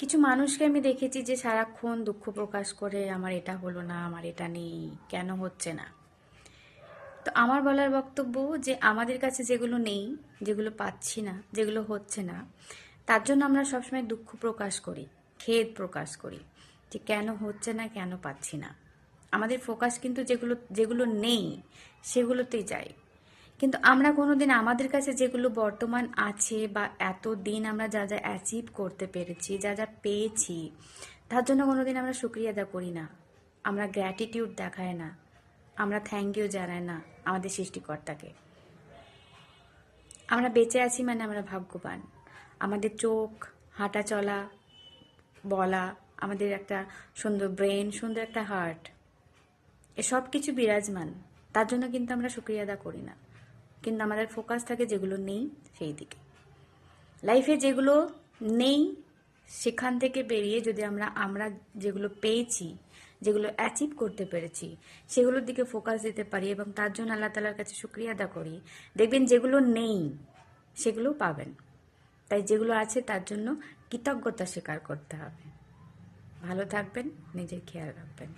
কিছু মানুষকে আমি দেখেছি যে সারাক্ষণ দুঃখ প্রকাশ করে, আমার এটা হলো না, আমার এটা নেই, কেন হচ্ছে না। তো আমার বলার বক্তব্য যে আমাদের কাছে যেগুলো নেই, যেগুলো পাচ্ছি না, যেগুলো হচ্ছে না, তার জন্য আমরা সবসময় দুঃখ প্রকাশ করি, খেদ প্রকাশ করি যে কেন হচ্ছে না, কেন পাচ্ছি না। আমাদের ফোকাস কিন্তু যেগুলো যেগুলো নেই সেগুলোতেই যায়। কিন্তু আমরা কোনোদিন আমাদের কাছে যেগুলো বর্তমান আছে বা এতদিন আমরা যা যা অ্যাচিভ করতে পেরেছি, যা যা পেয়েছি, তার জন্য কোনোদিন আমরা শুক্রিয়া আদা করি না, আমরা গ্র্যাটিটিউড দেখাই না, আমরা থ্যাংক ইউ জানাই না আমাদের সৃষ্টিকর্তাকে। আমরা বেঁচে আছি মানে আমরা ভাগ্যবান। আমাদের চোখ, হাঁটা চলা, বলা, আমাদের একটা সুন্দর ব্রেন, সুন্দর একটা হার্ট, এসব কিছু বিরাজমান। তার জন্য কিন্তু আমরা শুক্রিয়া আদা করি না, কিন্তু আমাদের ফোকাস থাকে যেগুলো নেই সেই দিকে। লাইফে যেগুলো নেই সেখান থেকে বেরিয়ে যদি আমরা আমরা যেগুলো পেয়েছি, যেগুলো অ্যাচিভ করতে পেরেছি, সেগুলোর দিকে ফোকাস দিতে পারি এবং তার জন্য আল্লাহ তাআলার কাছে শুকরিয়া আদা করি, দেখবেন যেগুলো নেই সেগুলোও পাবেন। তাই যেগুলো আছে তার জন্য কৃতজ্ঞতা স্বীকার করতে হবে। ভালো থাকবেন, নিজের খেয়াল রাখবেন।